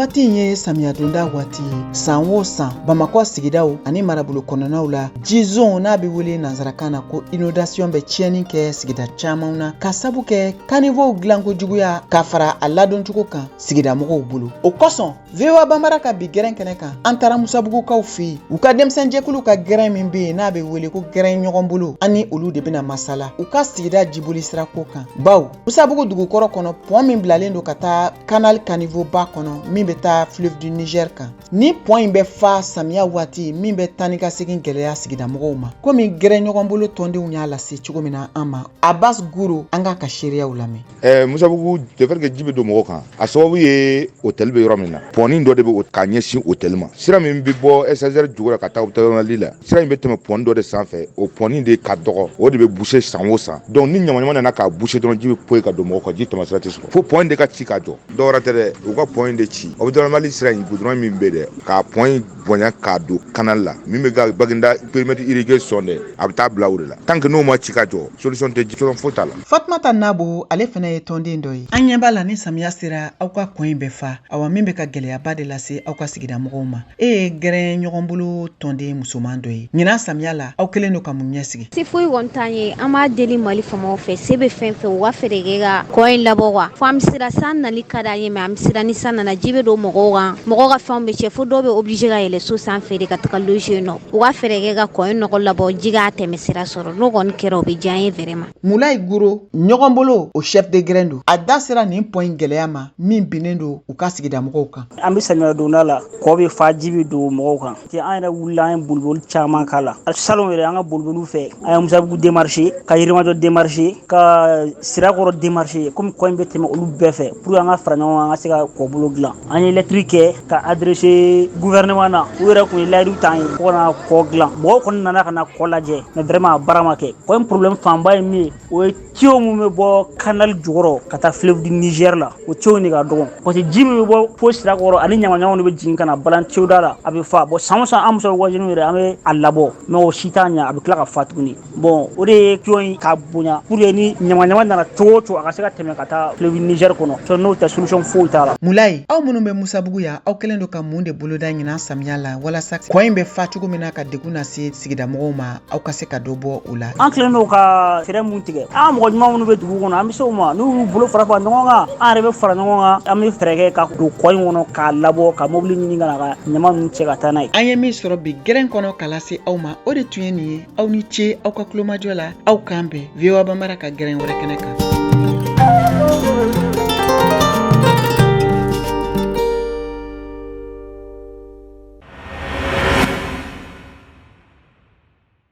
waati in ye samiya donda waati ye. San o san Bamakɔ sigidaw ani marabolo kɔnɔnaw la jizon n'a bɛ wele nanzarakan na ko inondation bɛ tiɲɛni kɛ sigida camanw na ka sabu kɛ caniveaux dilanko juguya ka fara a ladoncogo kan sigida mɔgɔw bolo. O kosɔn VOA Banbara ka bi gɛrɛn kɛnɛ kan an taara musabugukaw fɛ yen u ka denmisɛnjɛkulu ka gɛrɛn min bɛ yen n'a bɛ wele ko gɛrɛn ɲɔgɔn bolo ani olu de bɛna masala u ka sigida jiboli sirako kan. Baw musabugu dugukɔrɔ kɔnɔ pont min bilalen don ka taa canal caniveau ba kɔnɔ min bɛ taa fleuve du Niger kan. Ni pont in bɛ fa samiya waati min bɛ taa ni ka segin gɛlɛya sigida mɔgɔw ma komi gɛrɛn ɲɔgɔn bolo tɔndenw y'a lase cogo min na an ma. Abbas Guro an ka seereyaw lamɛn. Musabugu de fait que ji bɛ don mɔgɔw kan a sababu ye hôtel bɛ yɔrɔ min na pont dɔ de bɛ ka ɲɛsin hôtel ma. Sira min bɛ bɔ SSR jugura ka taa hôtel la sira in bɛ tɛmɛ pont dɔ de sanfɛ o pont de ka dɔgɔ o de bɛ boucher san o san donc ni ɲamanɲaman nana ka boucher dɔrɔn ji bɛ poyi ka don mɔgɔw kan ji tɛmɛ sira tɛ sɔrɔ fo pont de ka ci ka jɔ dɔwɛrɛ tɛ dɛ u ka pont de ci hôtel sira in goudron min bɛ dɛ ka pont bonya ka don canal la min bɛ ka Baginda périmètre irrigation dɛ a bɛ taa bila o de la tant que n'o ma ci ka jɔ solution tɛ ji solution foyi t'a la. Fatumata Nabo ale fana ye tɔnden dɔ ye. An ɲɛ b'a la ni samiya sera aw ka kɔn in bɛ fa awa min bɛ ka gɛlɛyaba de lase aw ka sigida mɔgɔw ma. E ye gɛrɛn ɲɔgɔn bolo tɔnden musoman dɔ ye. Ɲinan samiya la aw kelen don ka mun ɲɛsigi. Si foyi kɔni t'an ye an b'a deli Mali faamaw fɛ se bɛ fɛn fɛn u ka fɛɛrɛ kɛ ka kɔ in labɔ wa fo an bɛ sira san nali ka d'an ye mais an bɛ sira ni san nana ji bɛ don mɔgɔw kan mɔgɔw ka fɛnw bɛ cɛ fo dɔw bɛ obligé ka yɛlɛ so sanfɛ de ka taga loger yen nɔ u ka fɛɛrɛ kɛ ka kɔ in nɔgɔ labɔ ji k'a tɛmɛ sira sɔrɔ n'o kɔni kɛra o bɛ diya an ye vraiment. Mulayi Guro ɲɔgɔn bolo o chef de grain don a da sera nin pont in gɛlɛya ma min binnen don u ka sigida mɔgɔw kan. An bɛ samiya donda la kɔ bɛ fa ji bɛ don mɔgɔw kan an yɛrɛ wulila an ye boliboli caman k'a la salon yɛrɛ an ka boliboliw fɛ an ye Musabugu démarcher ka Yirimajɔ démarcher ka Sirakɔrɔ démarcher komi kɔ in bɛ tɛmɛ olu bɛɛ fɛ pour an ka fara ɲɔgɔn kan an ka se ka kɔbolo dilan an ye lettre kɛ ka adresser gouvernement na u yɛrɛ kun ye layidu t'an ye fo ka na kɔ dilan mɔgɔw kɔni nana ka na kɔ lajɛ mais vraiment a baara ma kɛ kɔ in problème fanba ye min ye o ye tuyau min bɛ bɔ canal jukɔrɔ ka taa fleuve du Niger la o tuyau in de ka dɔgɔ parce que ji min bɛ bɔ fo Sirakɔrɔ ani ɲamanɲamanw de bɛ jigin ka na balan tuyau da la a bɛ fa bon san o san an muso wajiniw yɛrɛ an bɛ a labɔ mais o si t'a ɲɛ a bɛ tila ka fa tuguni bon o de ye tuyau in ka bonya pour que ni ɲamanɲaman nana cogo o cogo a ka se ka tɛmɛ ka taa fleuve Niger kɔnɔ so n'o tɛ solution foyi t'a la. Mulayi aw minnu bɛ Musabugu ya aw kɛlen don ka mun de boloda ɲinan samiya la walasa kɔ in bɛ fa cogo min na ka degun lase sigida mɔgɔw ma aw ka se ka dɔ bɔ o la. An kɛlen don ka fɛɛrɛ mun tigɛ an mɔgɔ ɲuman minnu bɛ dugu kɔnɔ an bɛ se o ma n'u y'u bolo fara fara ɲɔgɔn kan an yɛrɛ bɛ fara ɲɔgɔn kan an bɛ fɛɛrɛ kɛ ka don kɔ in kɔnɔ k'a labɔ ka mobili ɲini ka na ka ɲama ninnu cɛ ka taa n'a ye. An ye min sɔrɔ bi gɛrɛn kɔnɔ ka lase aw ma o de tun ye nin ye aw ni ce aw ka kulomajɔ la aw k'an bɛn VOA Banbara ka gɛrɛn wɛrɛ kɛnɛ kan.